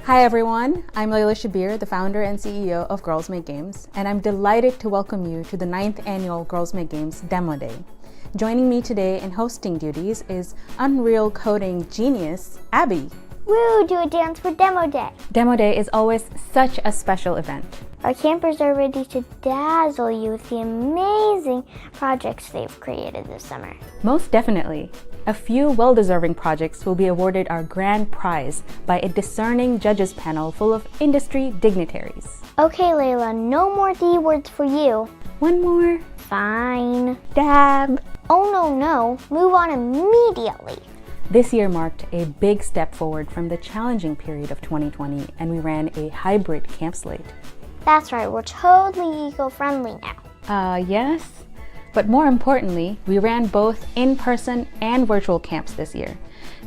Hi everyone, I'm Layla Shabir, the founder and CEO of Girls Make Games, and I'm delighted to welcome you to the 9th annual Girls Make Games Demo Day. Joining me today in hosting duties is Unreal coding genius, Abby. Woo, do a dance for Demo Day. Demo Day is always such a special event. Our campers are ready to dazzle you with the amazing projects they've created this summer. Most definitely. A few well-deserving projects will be awarded our grand prize by a discerning judges panel full of industry dignitaries. Okay, Layla, no more D words for you. One more. Fine. Dab. Oh, no. Move on immediately. This year marked a big step forward from the challenging period of 2020, and we ran a hybrid camp slate. That's right, we're totally eco-friendly now. Yes. But more importantly, we ran both in-person and virtual camps this year.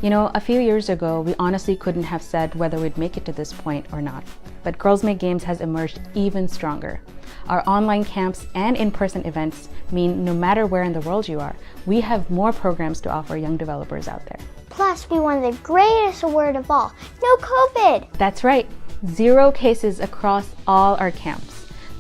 You know, a few years ago, we honestly couldn't have said whether we'd make it to this point or not. But Girls Make Games has emerged even stronger. Our online camps and in-person events mean no matter where in the world you are, we have more programs to offer young developers out there. Plus, we won the greatest award of all, no COVID. That's right, 0 cases across all our camps.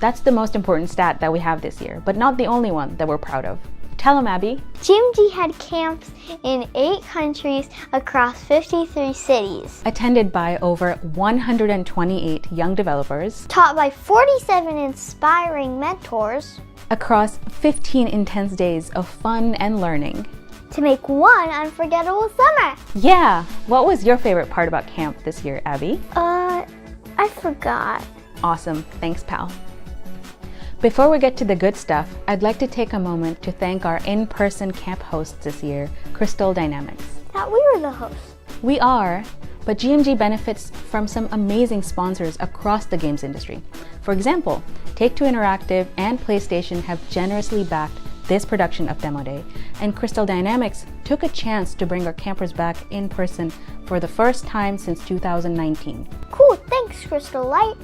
That's the most important stat that we have this year, but not the only one that we're proud of. Tell them, Abby. GMG had camps in 8 countries across 53 cities. Attended by over 128 young developers. Taught by 47 inspiring mentors. Across 15 intense days of fun and learning. To make one unforgettable summer. Yeah! What was your favorite part about camp this year, Abby? I forgot. Awesome. Thanks, pal. Before we get to the good stuff, I'd like to take a moment to thank our in-person camp hosts this year, Crystal Dynamics. Thought we were the hosts. We are, but GMG benefits from some amazing sponsors across the games industry. For example, Take-Two Interactive and PlayStation have generously backed this production of Demo Day, and Crystal Dynamics took a chance to bring our campers back in person for the first time since 2019. Cool, thanks, Crystal Light.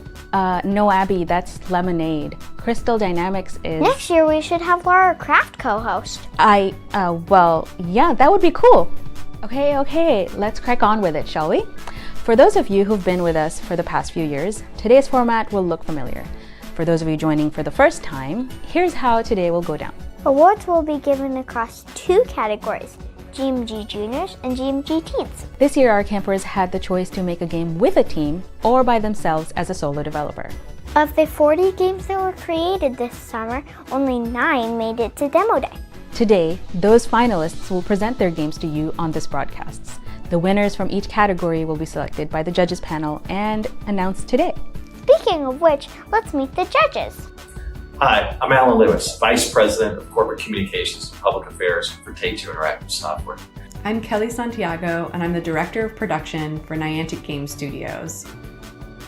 No, Abby, that's lemonade. Crystal Dynamics is... Next year we should have Laura Craft co-host. Well, yeah, that would be cool. Okay, let's crack on with it, shall we? For those of you who've been with us for the past few years, today's format will look familiar. For those of you joining for the first time, here's how today will go down. Awards will be given across 2 categories, GMG Juniors and GMG Teens. This year, our campers had the choice to make a game with a team or by themselves as a solo developer. Of the 40 games that were created this summer, only 9 made it to Demo Day. Today, those finalists will present their games to you on this broadcast. The winners from each category will be selected by the judges panel and announced today. Speaking of which, let's meet the judges. Hi, I'm Alan Lewis, Vice President of Corporate Communications and Public Affairs for Take-Two Interactive Software. I'm Kelly Santiago, and I'm the Director of Production for Niantic Game Studios.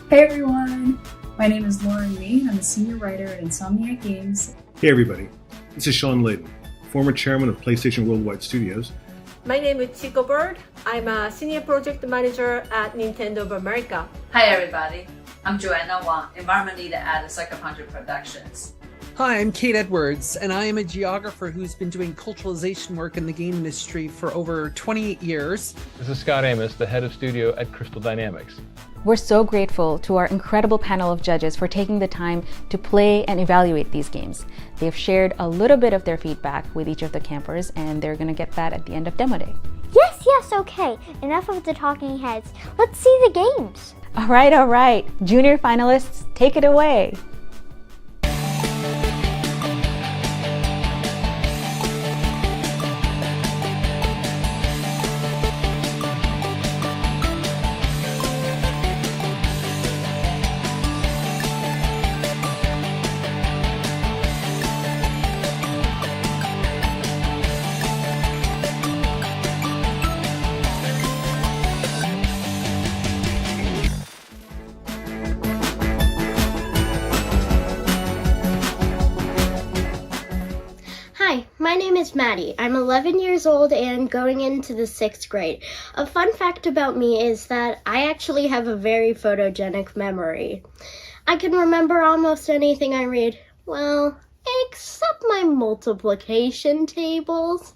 Hey everyone! My name is Lauren Lee, and I'm a Senior Writer at Insomniac Games. Hey everybody, this is Sean Layden, former Chairman of PlayStation Worldwide Studios. My name is Chico Bird. I'm a Senior Project Manager at Nintendo of America. Hi everybody, I'm Joanna Wang, Environment Leader at Sucker Punch Productions. Hi, I'm Kate Edwards, and I am a geographer who's been doing culturalization work in the game industry for over 28 years. This is Scott Amos, the head of studio at Crystal Dynamics. We're so grateful to our incredible panel of judges for taking the time to play and evaluate these games. They've shared a little bit of their feedback with each of the campers, and they're going to get that at the end of Demo Day. Yes, okay. Enough of the talking heads. Let's see the games. All right. Junior finalists, take it away. Hi, my name is Maddie. I'm 11 years old and going into the 6th grade. A fun fact about me is that I actually have a very photogenic memory. I can remember almost anything I read, well, except my multiplication tables.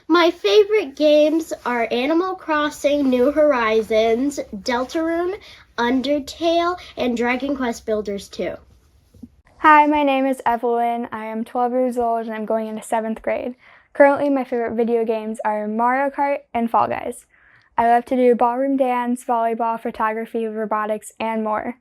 My favorite games are Animal Crossing New Horizons, Deltarune, Undertale, and Dragon Quest Builders 2. Hi, my name is Evelyn. I am 12 years old and I'm going into 7th grade. Currently, my favorite video games are Mario Kart and Fall Guys. I love to do ballroom dance, volleyball, photography, robotics, and more.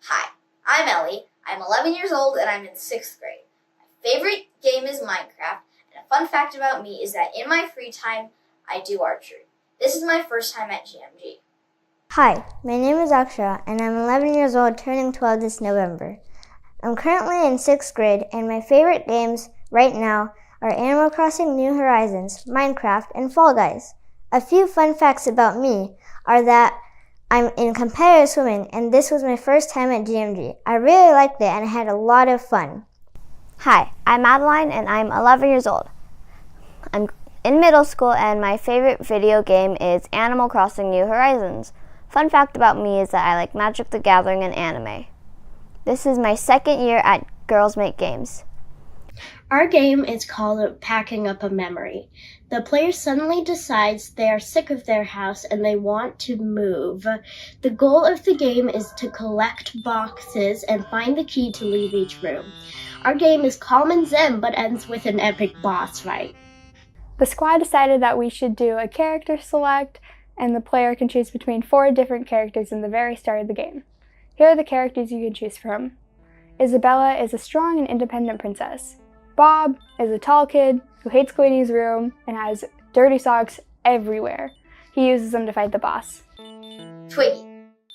Hi, I'm Ellie. I'm 11 years old and I'm in 6th grade. My favorite game is Minecraft, and a fun fact about me is that in my free time, I do archery. This is my first time at GMG. Hi, my name is Akshara, and I'm 11 years old, turning 12 this November. I'm currently in 6th grade, and my favorite games right now are Animal Crossing New Horizons, Minecraft, and Fall Guys. A few fun facts about me are that I'm in competitive swimming, and this was my first time at GMG. I really liked it, and I had a lot of fun. Hi, I'm Madeline, and I'm 11 years old. I'm in middle school, and my favorite video game is Animal Crossing New Horizons. Fun fact about me is that I like Magic the Gathering and anime. This is my 2nd year at Girls Make Games. Our game is called Packing Up a Memory. The player suddenly decides they are sick of their house and they want to move. The goal of the game is to collect boxes and find the key to leave each room. Our game is calm and zen, but ends with an epic boss fight. The squad decided that we should do a character select, and the player can choose between 4 different characters in the very start of the game. Here are the characters you can choose from. Isabella is a strong and independent princess. Bob is a tall kid who hates cleaning his room and has dirty socks everywhere. He uses them to fight the boss. Twiggy,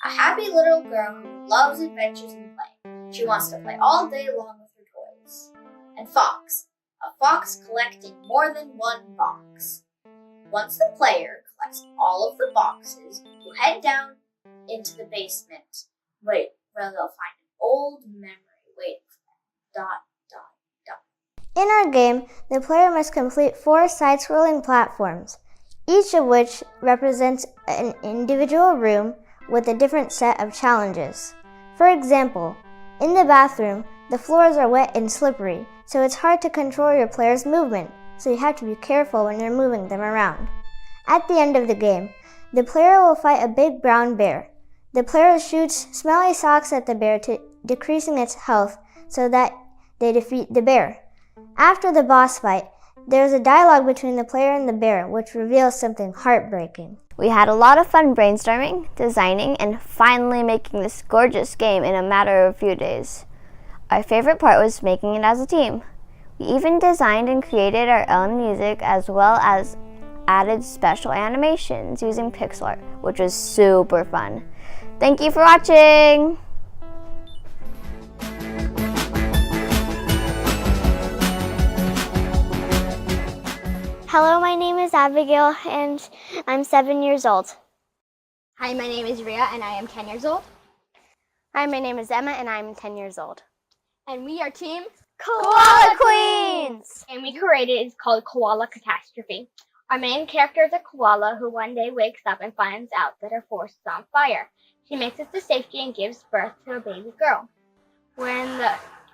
a happy little girl who loves adventures and play. She wants to play all day long with her toys. And Fox, a fox collecting more than one box. Once the player collects all of the boxes, you head down into the basement, where they'll find an old memory waiting for them. ... In our game, the player must complete 4 side-scrolling platforms, each of which represents an individual room with a different set of challenges. For example, in the bathroom, the floors are wet and slippery, so it's hard to control your player's movement, so you have to be careful when you're moving them around. At the end of the game, the player will fight a big brown bear. The player shoots smelly socks at the bear, decreasing its health so that they defeat the bear. After the boss fight, there's a dialogue between the player and the bear, which reveals something heartbreaking. We had a lot of fun brainstorming, designing, and finally making this gorgeous game in a matter of a few days. Our favorite part was making it as a team. We even designed and created our own music as well as added special animations using pixel art, which was super fun. Thank you for watching! Hello, my name is Abigail, and I'm 7 years old. Hi, my name is Rhea, and I am 10 years old. Hi, my name is Emma, and I'm 10 years old. And we are Team Koala Queens! And we created it's called Koala Catastrophe. Our main character is a koala who one day wakes up and finds out that her forest is on fire. She makes it to safety and gives birth to a baby girl. When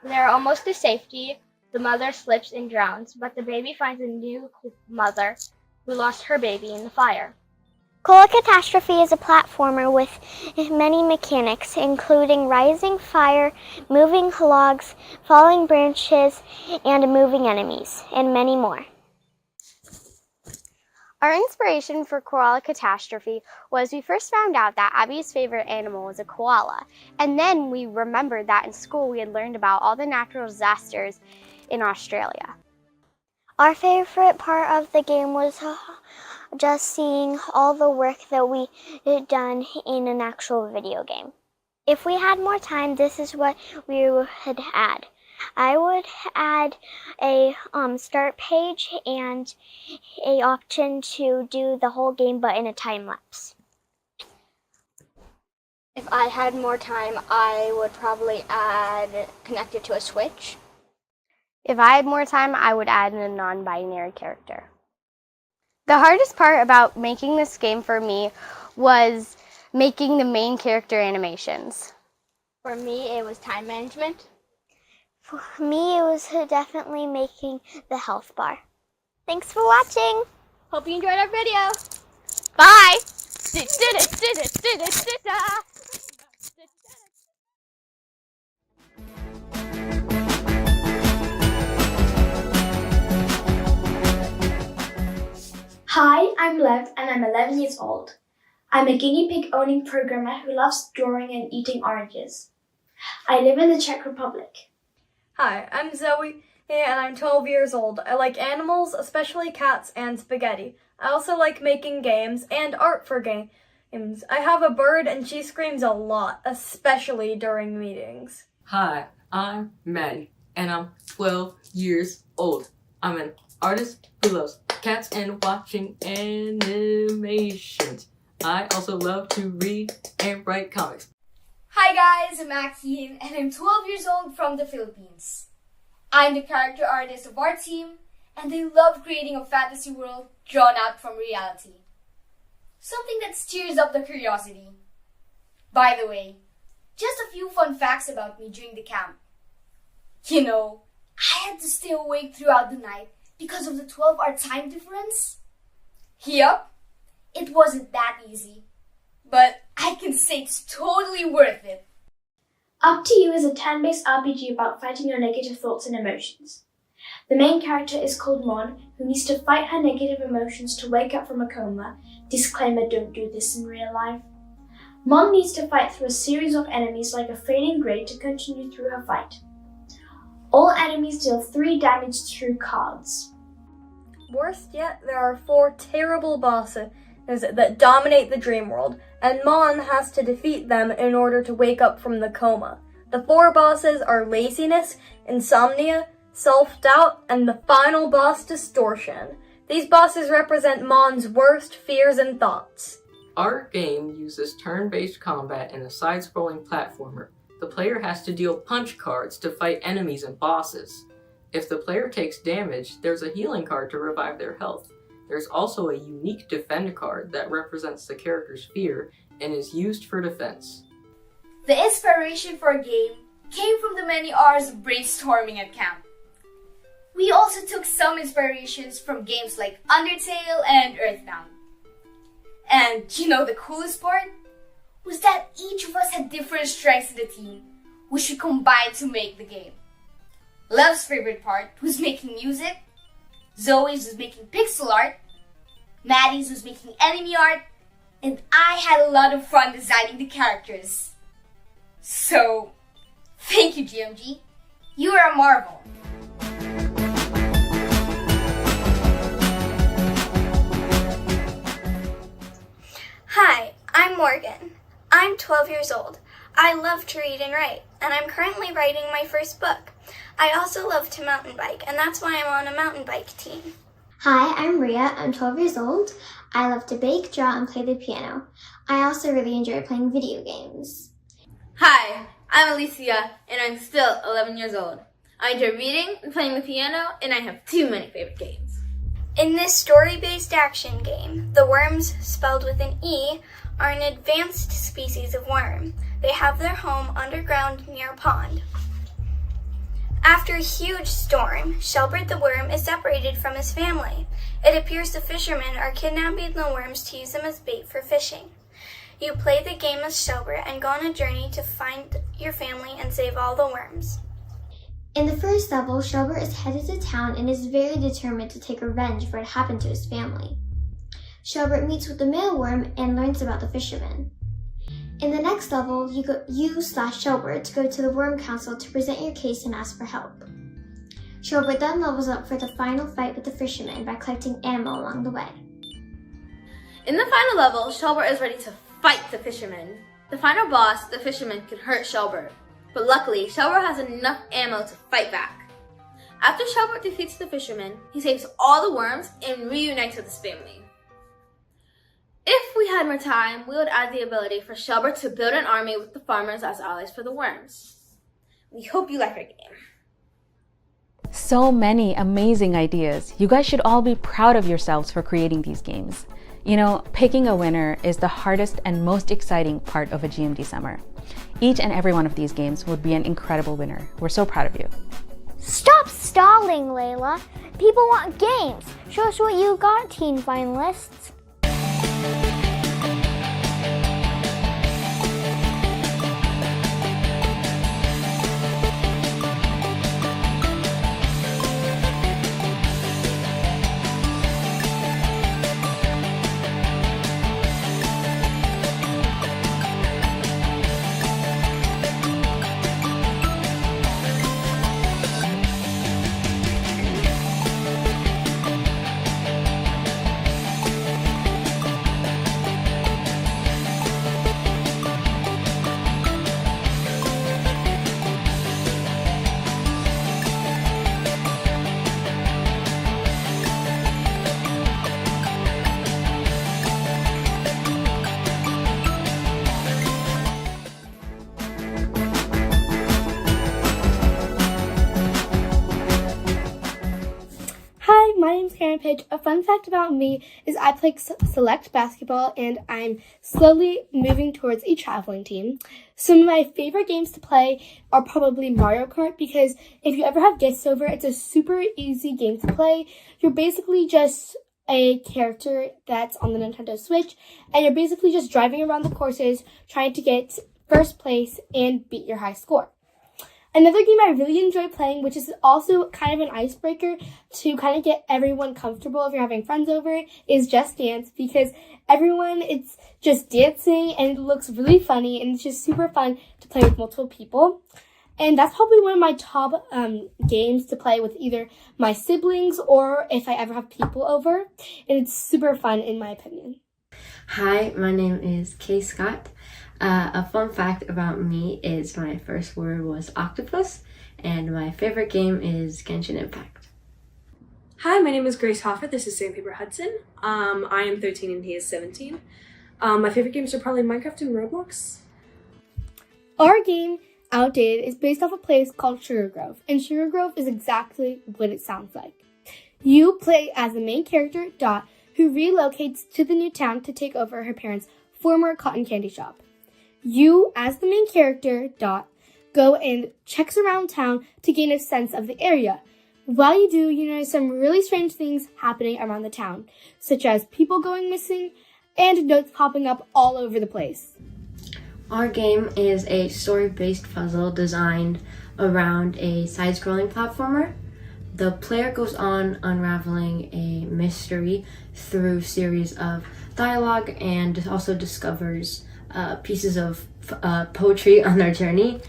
they're almost to safety, the mother slips and drowns, but the baby finds a new mother who lost her baby in the fire. Koala Catastrophe is a platformer with many mechanics, including rising fire, moving logs, falling branches, and moving enemies, and many more. Our inspiration for Koala Catastrophe was we first found out that Abby's favorite animal was a koala, and then we remembered that in school we had learned about all the natural disasters in Australia. Our favorite part of the game was just seeing all the work that we had done in an actual video game. If we had more time, this is what we would add. I would add a start page and a option to do the whole game but in a time lapse. If I had more time, I would probably connect it to a Switch. If I had more time, I would add a non-binary character. The hardest part about making this game for me was making the main character animations. For me, it was time management. For me, it was definitely making the health bar. Thanks for watching. Hope you enjoyed our video. Bye. Hi, I'm Lev and I'm 11 years old. I'm a guinea pig owning programmer who loves drawing and eating oranges. I live in the Czech Republic. Hi, I'm Zoe and I'm 12 years old. I like animals, especially cats and spaghetti. I also like making games and art for games. I have a bird and she screams a lot, especially during meetings. Hi, I'm Maddie and I'm 12 years old. I'm an artist who loves cats and watching animations. I also love to read and write comics. Hi guys, I'm Maxine and I'm 12 years old from the Philippines. I'm the character artist of our team and I love creating a fantasy world drawn out from reality. Something that stirs up the curiosity. By the way, just a few fun facts about me during the camp. You know, I had to stay awake throughout the night because of the 12-hour time difference. Yup, it wasn't that easy, but I can say it's totally worth it. Up to You is a turn-based RPG about fighting your negative thoughts and emotions. The main character is called Mon, who needs to fight her negative emotions to wake up from a coma. Disclaimer, don't do this in real life. Mon needs to fight through a series of enemies like a fading grey to continue through her fight. All enemies deal 3 damage through cards. Worst yet, there are 4 terrible bosses that dominate the dream world, and Mon has to defeat them in order to wake up from the coma. The 4 bosses are laziness, insomnia, self-doubt, and the final boss, distortion. These bosses represent Mon's worst fears and thoughts. Our game uses turn-based combat and a side-scrolling platformer. The player has to deal punch cards to fight enemies and bosses. If the player takes damage, there's a healing card to revive their health. There's also a unique defend card that represents the character's fear and is used for defense. The inspiration for our game came from the many hours of brainstorming at camp. We also took some inspirations from games like Undertale and Earthbound. And you know the coolest part? Was that each of us had different strengths in the team, which we combined to make the game. Lev's favorite part was making music, Zoe's was making pixel art, Maddie's was making enemy art, and I had a lot of fun designing the characters. So, thank you, GMG. You are a marvel. Hi, I'm Morgan. I'm 12 years old. I love to read and write, and I'm currently writing my first book. I also love to mountain bike, and that's why I'm on a mountain bike team. Hi, I'm Ria. I'm 12 years old. I love to bake, draw, and play the piano. I also really enjoy playing video games. Hi, I'm Alicia, and I'm still 11 years old. I enjoy reading and playing the piano, and I have 2 many favorite games. In this story-based action game, the worms, spelled with an E, are an advanced species of worm. They have their home underground near a pond. After a huge storm, Shellbert the worm is separated from his family. It appears the fishermen are kidnapping the worms to use them as bait for fishing. You play the game as Shellbert and go on a journey to find your family and save all the worms. In the first level, Shellbert is headed to town and is very determined to take revenge for what happened to his family. Shellbert meets with the male worm and learns about the fishermen. In the next level, you/Shellbert go to the Worm Council to present your case and ask for help. Shellbert then levels up for the final fight with the fishermen by collecting ammo along the way. In the final level, Shellbert is ready to fight the fishermen. The final boss, the fisherman, can hurt Shellbert, but luckily, Shellbert has enough ammo to fight back. After Shellbert defeats the fisherman, he saves all the worms and reunites with his family. If we had more time, we would add the ability for Shellbert to build an army with the farmers as allies for the worms. We hope you like our game. So many amazing ideas. You guys should all be proud of yourselves for creating these games. You know, picking a winner is the hardest and most exciting part of a GMD summer. Each and every one of these games would be an incredible winner. We're so proud of you. Stop stalling, Layla. People want games. Show us what you got, teen finalists. My name's Karen Page. A fun fact about me is I play select basketball and I'm slowly moving towards a traveling team. Some of my favorite games to play are probably Mario Kart because if you ever have guests over, it's a super easy game to play. You're basically just a character that's on the Nintendo Switch and you're basically just driving around the courses trying to get first place and beat your high score. Another game I really enjoy playing, which is also kind of an icebreaker to kind of get everyone comfortable if you're having friends over, is Just Dance, because it's just dancing and it looks really funny and it's just super fun to play with multiple people. And that's probably one of my top games to play with either my siblings or if I ever have people over. And it's super fun in my opinion. Hi, my name is Kay Scott. A fun fact about me is my first word was octopus, and my favorite game is Genshin Impact. Hi, my name is Grace Hoffer. This is Sandpaper Hudson. I am 13 and he is 17. My favorite games are probably Minecraft and Roblox. Our game, Outdated, is based off a place called Sugar Grove, and Sugar Grove is exactly what it sounds like. You play as the main character, Dot, who relocates to the new town to take over her parents' former cotton candy shop. You, as the main character, Dot, go and checks around town to gain a sense of the area. While you do, you notice some really strange things happening around the town, such as people going missing and notes popping up all over the place. Our game is a story-based puzzle designed around a side-scrolling platformer. The player goes on unraveling a mystery through a series of dialogue and also discovers pieces of poetry on their journey.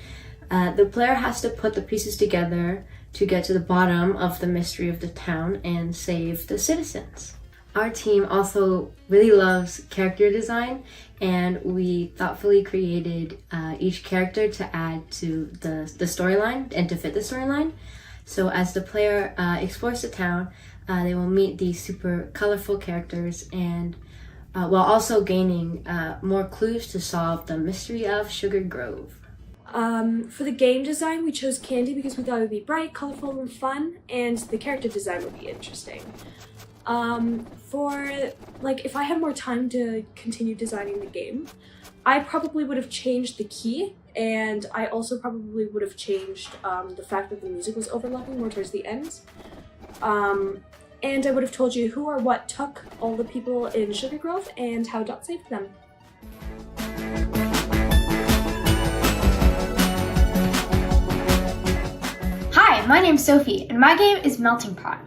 The player has to put the pieces together to get to the bottom of the mystery of the town and save the citizens. Our team also really loves character design, and we thoughtfully created each character to add to the storyline and to fit the storyline. So as the player explores the town, they will meet these super colorful characters and while also gaining more clues to solve the mystery of Sugar Grove. For the game design, we chose Candy because we thought it would be bright, colorful, and fun, and the character design would be interesting. If I had more time to continue designing the game, I probably would have changed the key, and I also probably would have changed the fact that the music was overlapping more towards the end. And I would have told you who or what took all the people in Sugar Grove and how Dot saved them. Hi, my name's Sophie, and my game is Melting Pot.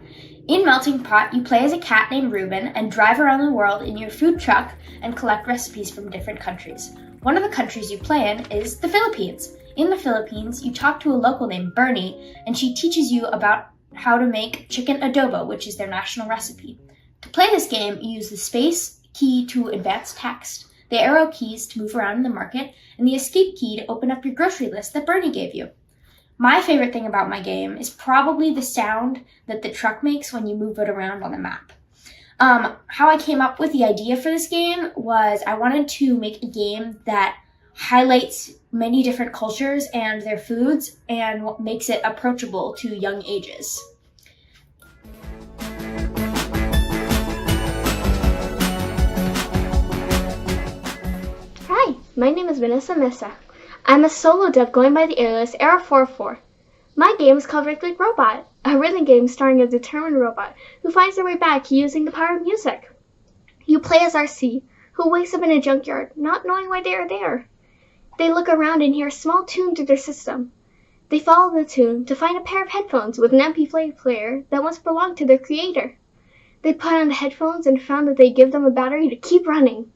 In Melting Pot, you play as a cat named Ruben and drive around the world in your food truck and collect recipes from different countries. One of the countries you play in is the Philippines. In the Philippines, you talk to a local named Bernie, and she teaches you about how to make chicken adobo, which is their national recipe. To play this game, you use the space key to advance text, the arrow keys to move around in the market, and the escape key to open up your grocery list that Bernie gave you. My favorite thing about my game is probably the sound that the truck makes when you move it around on the map. How I came up with the idea for this game was I wanted to make a game that highlights many different cultures and their foods and what makes it approachable to young ages. Hi, my name is Vanessa Mesa. I'm a solo dev going by the alias Era44. My game is called Rythmic Robot, a rhythm game starring a determined robot who finds their way back using the power of music. You play as RC, who wakes up in a junkyard, not knowing why they are there. They look around and hear a small tune through their system. They follow the tune to find a pair of headphones with an MP3 player that once belonged to their creator. They put on the headphones and found that they give them a battery to keep running.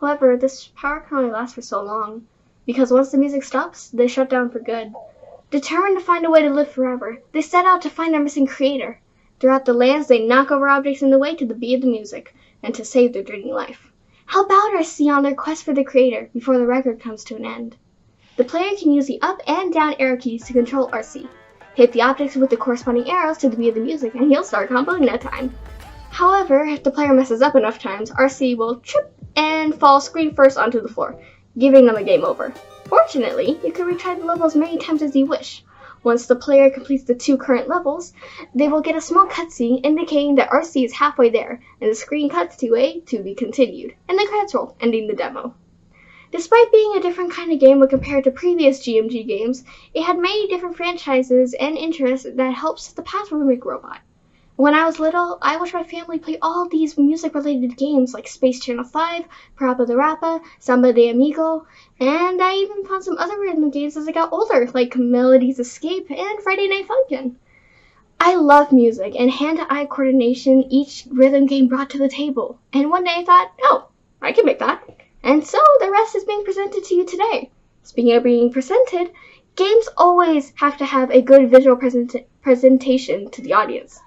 However, this power can only last for so long, because once the music stops, they shut down for good. Determined to find a way to live forever, they set out to find their missing creator. Throughout the lands, they knock over objects in the way to the beat of the music, and to save their dreamy life. How about RC on their quest for the creator before the record comes to an end? The player can use the up and down arrow keys to control RC. Hit the objects with the corresponding arrows to the beat of the music, and he'll start comboing in no time. However, if the player messes up enough times, RC will trip and fall screen first onto the floor, giving them a game over. Fortunately, you can retry the level as many times as you wish. Once the player completes the 2 current levels, they will get a small cutscene indicating that RC is halfway there, and the screen cuts to a "to be continued," and the credits roll, ending the demo. Despite being a different kind of game when compared to previous GMG games, it had many different franchises and interests that helped set the path for Rythmic Robot. When I was little, I watched my family play all these music-related games like Space Channel 5, Parappa the Rappa, Samba de Amigo, and I even found some other rhythm games as I got older, like Melody's Escape and Friday Night Funkin'. I love music and hand-to-eye coordination each rhythm game brought to the table, and one day I thought, oh, I can make that. And so the rest is being presented to you today. Speaking of being presented, games always have to have a good visual presentation to the audience.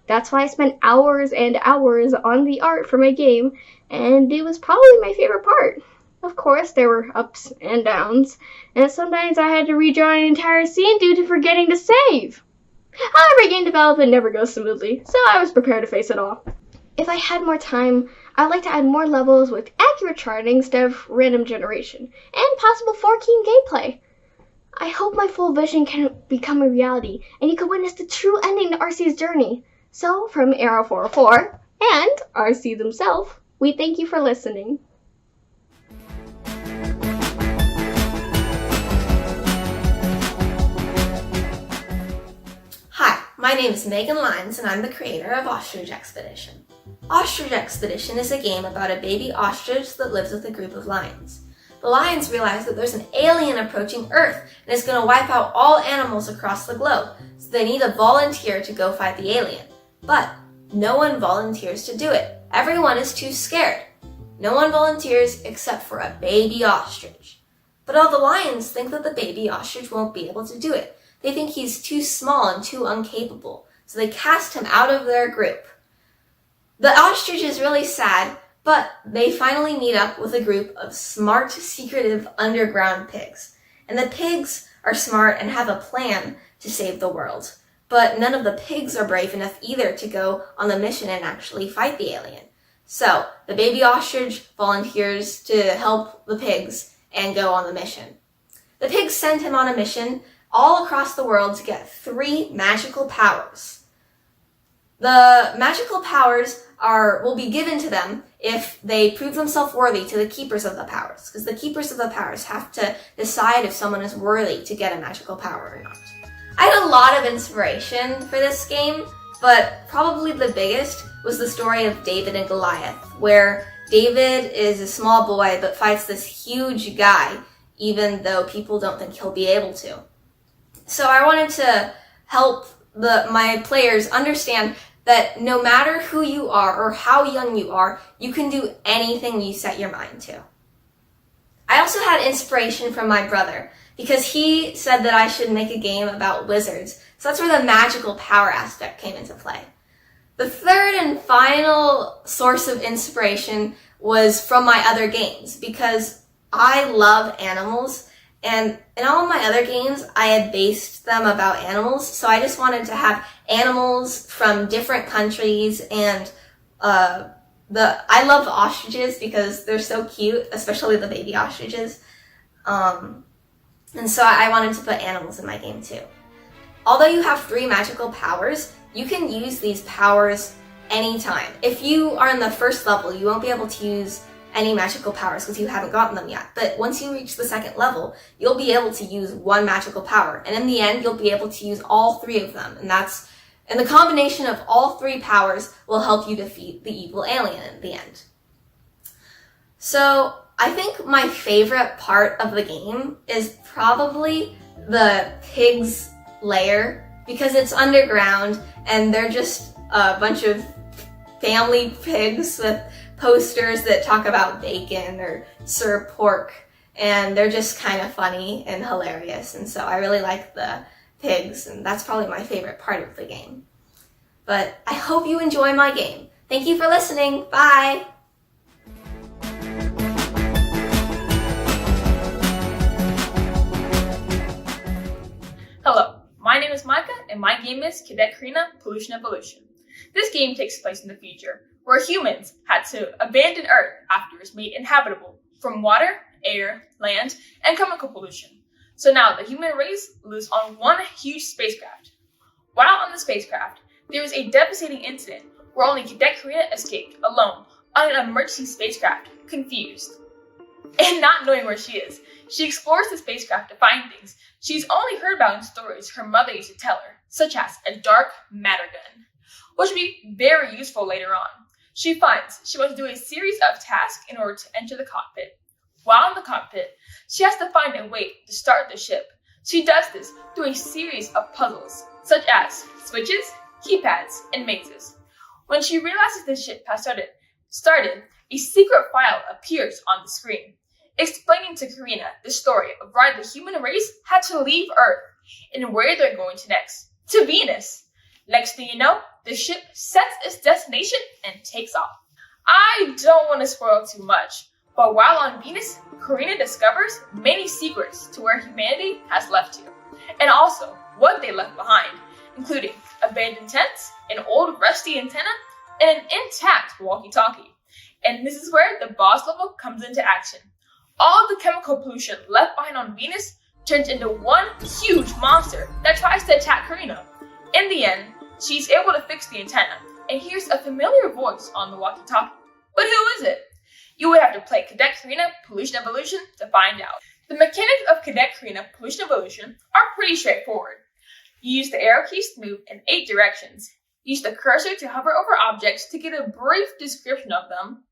That's why I spent hours and hours on the art for my game, and it was probably my favorite part. Of course, there were ups and downs, and sometimes I had to redraw an entire scene due to forgetting to save. However, game development never goes smoothly, so I was prepared to face it all. If I had more time, I'd like to add more levels with accurate charting instead of random generation, and possible 4-key gameplay. I hope my full vision can become a reality, and you can witness the true ending to RC's journey. So, from Arrow404 and RC themselves, we thank you for listening. Hi, my name is Megan Lyons and I'm the creator of Ostrich Expedition. Ostrich Expedition is a game about a baby ostrich that lives with a group of lions. The lions realize that there's an alien approaching Earth and is going to wipe out all animals across the globe, so they need a volunteer to go fight the alien. But no one volunteers to do it. Everyone is too scared. No one volunteers except for a baby ostrich. But all the lions think that the baby ostrich won't be able to do it. They think he's too small and too incapable, so they cast him out of their group. The ostrich is really sad, but they finally meet up with a group of smart, secretive underground pigs. And the pigs are smart and have a plan to save the world. But none of the pigs are brave enough either to go on the mission and actually fight the alien. So, the baby ostrich volunteers to help the pigs and go on the mission. The pigs send him on a mission all across the world to get 3 magical powers. The magical powers will be given to them if they prove themselves worthy to the keepers of the powers, because the keepers of the powers have to decide if someone is worthy to get a magical power or not. I had a lot of inspiration for this game, but probably the biggest was the story of David and Goliath, where David is a small boy but fights this huge guy, even though people don't think he'll be able to. So I wanted to help my players understand that no matter who you are or how young you are, you can do anything you set your mind to. I also had inspiration from my brother, because he said that I should make a game about wizards. So that's where the magical power aspect came into play. The third and final source of inspiration was from my other games, because I love animals, and in all of my other games, I had based them about animals, so I just wanted to have animals from different countries, and I love ostriches because they're so cute, especially the baby ostriches. And so I wanted to put animals in my game too. Although you have 3 magical powers, you can use these powers anytime. If you are in the first level, you won't be able to use any magical powers because you haven't gotten them yet. But once you reach the second level, you'll be able to use one magical power. And in the end, you'll be able to use all three of them. And the combination of all three powers will help you defeat the evil alien at the end. So I think my favorite part of the game is probably the pigs lair, because it's underground and they're just a bunch of family pigs with posters that talk about bacon or serve pork, and they're just kind of funny and hilarious, and so I really like the pigs, and that's probably my favorite part of the game. But I hope you enjoy my game. Thank you for listening. Bye! Hello, my name is Micah, and my game is Cadet Carina, Pollution Evolution. This game takes place in the future, where humans had to abandon Earth after it was made inhabitable from water, air, land, and chemical pollution. So now the human race lives on one huge spacecraft. While on the spacecraft, there was a devastating incident where only Cadet Carina escaped alone on an emergency spacecraft, confused. And not knowing where she is, she explores the spacecraft to find things she's only heard about in stories her mother used to tell her, such as a dark matter gun, which would be very useful later on. She finds she must do a series of tasks in order to enter the cockpit. While in the cockpit, she has to find a way to start the ship. She does this through a series of puzzles, such as switches, keypads, and mazes. When she realizes the ship has started, a secret file appears on the screen, explaining to Carina the story of why the human race had to leave Earth and where they're going to next, to Venus. Next thing you know, the ship sets its destination and takes off. I don't want to spoil too much, but while on Venus, Carina discovers many secrets to where humanity has left to, and also what they left behind, including abandoned tents, an old rusty antenna, and an intact walkie-talkie. And this is where the boss level comes into action. All the chemical pollution left behind on Venus turns into one huge monster that tries to attack Carina. In the end, she's able to fix the antenna and hears a familiar voice on the walkie-talkie. But who is it? You would have to play Cadet Carina Pollution Evolution to find out. The mechanics of Cadet Carina Pollution Evolution are pretty straightforward. You use the arrow keys to move in 8 directions. Use the cursor to hover over objects to get a brief description of them.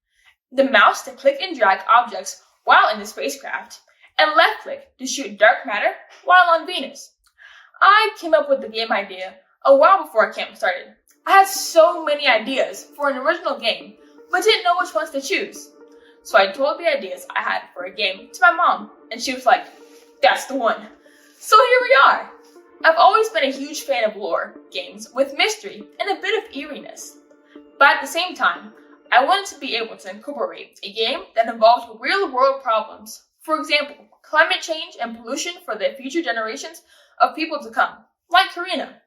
The mouse to click and drag objects while in the spacecraft. And left click to shoot dark matter while on Venus. I came up with the game idea a while before camp started. I had so many ideas for an original game, but didn't know which ones to choose. So I told the ideas I had for a game to my mom, and she was like, "That's the one." So here we are. I've always been a huge fan of lore games with mystery and a bit of eeriness. But at the same time, I wanted to be able to incorporate a game that involved real-world problems. For example, climate change and pollution for the future generations of people to come, like Carina.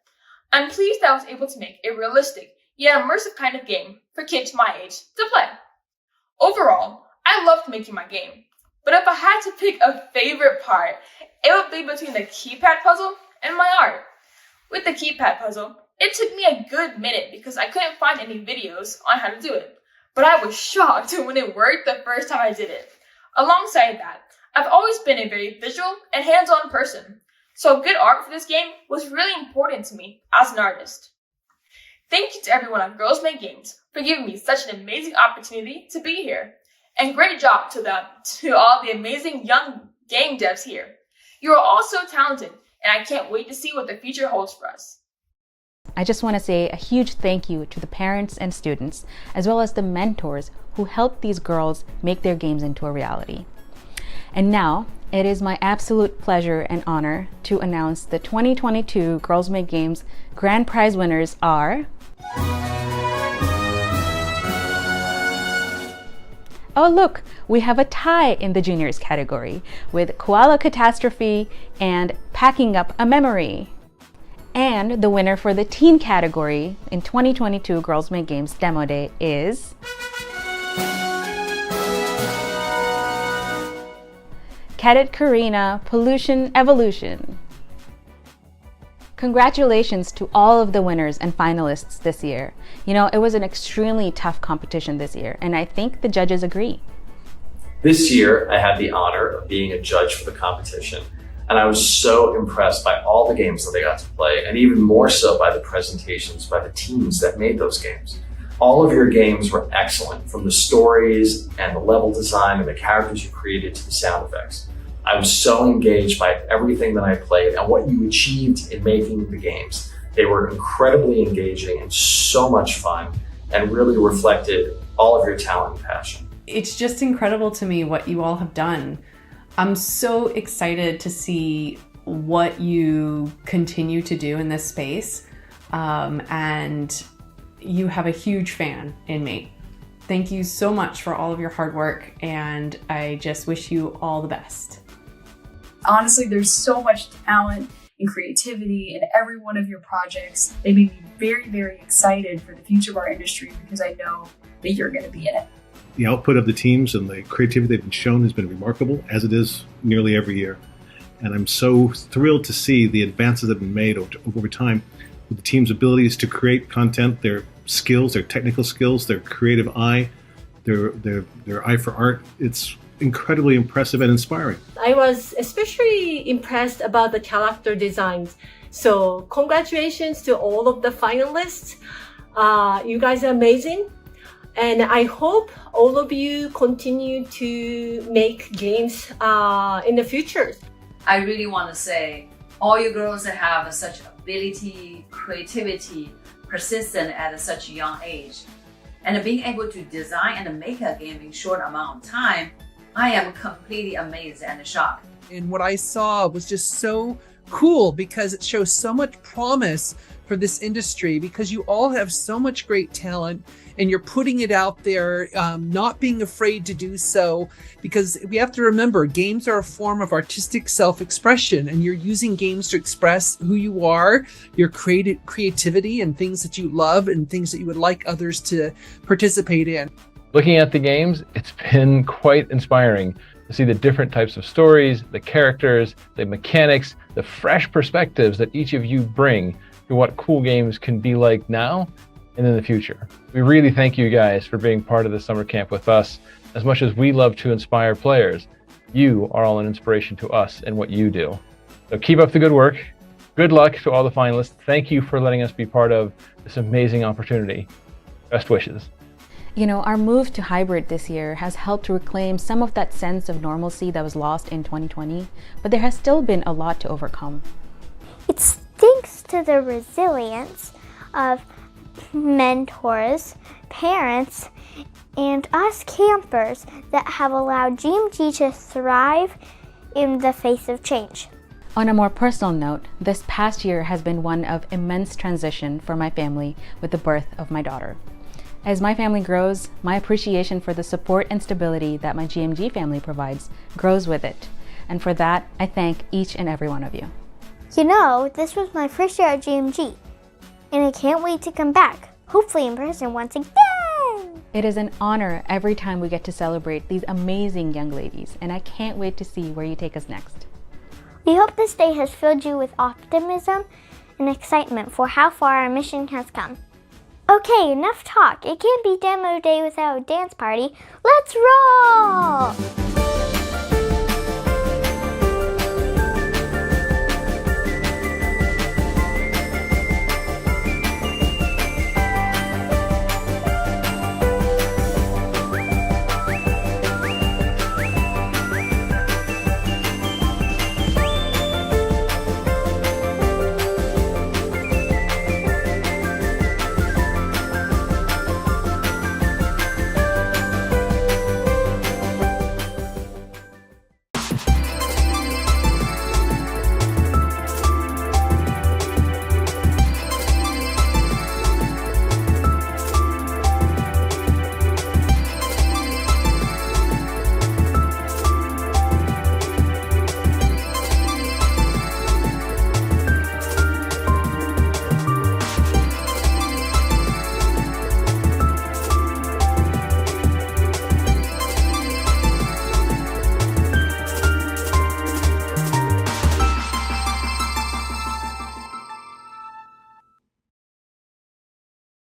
I'm pleased that I was able to make a realistic, yet immersive kind of game for kids my age to play. Overall, I loved making my game, but if I had to pick a favorite part, it would be between the keypad puzzle and my art. With the keypad puzzle, it took me a good minute because I couldn't find any videos on how to do it, but I was shocked when it worked the first time I did it. Alongside that, I've always been a very visual and hands-on person, so good art for this game was really important to me as an artist. Thank you to everyone at Girls Make Games for giving me such an amazing opportunity to be here. And great job to all the amazing young game devs here. You are all so talented, and I can't wait to see what the future holds for us. I just want to say a huge thank you to the parents and students, as well as the mentors who helped these girls make their games into a reality. And now, it is my absolute pleasure and honor to announce the 2022 Girls Make Games Grand Prize winners are... Oh look, we have a tie in the juniors category with Koala Catastrophe and Packing Up a Memory. And the winner for the teen category in 2022 Girls Make Games Demo Day is... Cadet Carina Pollution Evolution. Congratulations to all of the winners and finalists this year. You know, it was an extremely tough competition this year, and I think the judges agree. This year, I had the honor of being a judge for the competition, and I was so impressed by all the games that I got to play, and even more so by the presentations by the teams that made those games. All of your games were excellent, from the stories and the level design and the characters you created to the sound effects. I was so engaged by everything that I played and what you achieved in making the games. They were incredibly engaging and so much fun, and really reflected all of your talent and passion. It's just incredible to me what you all have done. I'm so excited to see what you continue to do in this space, and you have a huge fan in me. Thank you so much for all of your hard work, and I just wish you all the best. Honestly, there's so much talent and creativity in every one of your projects. They made me very, very excited for the future of our industry because I know that you're going to be in it. The output of the teams and the creativity they've been shown has been remarkable, as it is nearly every year. And I'm so thrilled to see the advances that have been made over time with the team's abilities to create content, their skills, their technical skills, their creative eye, their eye for art. It's incredibly impressive and inspiring. I was especially impressed about the character designs. So congratulations to all of the finalists. You guys are amazing. And I hope all of you continue to make games in the future. I really want to say, all you girls that have such ability, creativity, persistence at such a young age, and being able to design and make a game in short amount of time, I am completely amazed and shocked. And what I saw was just so cool because it shows so much promise for this industry, because you all have so much great talent and you're putting it out there, not being afraid to do so, because we have to remember games are a form of artistic self-expression, and you're using games to express who you are, your creativity and things that you love and things that you would like others to participate in. Looking at the games, it's been quite inspiring to see the different types of stories, the characters, the mechanics, the fresh perspectives that each of you bring to what cool games can be like now and in the future. We really thank you guys for being part of the summer camp with us. As much as we love to inspire players, you are all an inspiration to us and what you do. So keep up the good work. Good luck to all the finalists. Thank you for letting us be part of this amazing opportunity. Best wishes. You know, our move to hybrid this year has helped to reclaim some of that sense of normalcy that was lost in 2020, but there has still been a lot to overcome. It's thanks to the resilience of mentors, parents, and us campers that have allowed GMG to thrive in the face of change. On a more personal note, this past year has been one of immense transition for my family with the birth of my daughter. As my family grows, my appreciation for the support and stability that my GMG family provides grows with it. And for that, I thank each and every one of you. You know, this was my first year at GMG, and I can't wait to come back, hopefully in person once again! It is an honor every time we get to celebrate these amazing young ladies, and I can't wait to see where you take us next. We hope this day has filled you with optimism and excitement for how far our mission has come. Okay, enough talk. It can't be demo day without a dance party. Let's roll!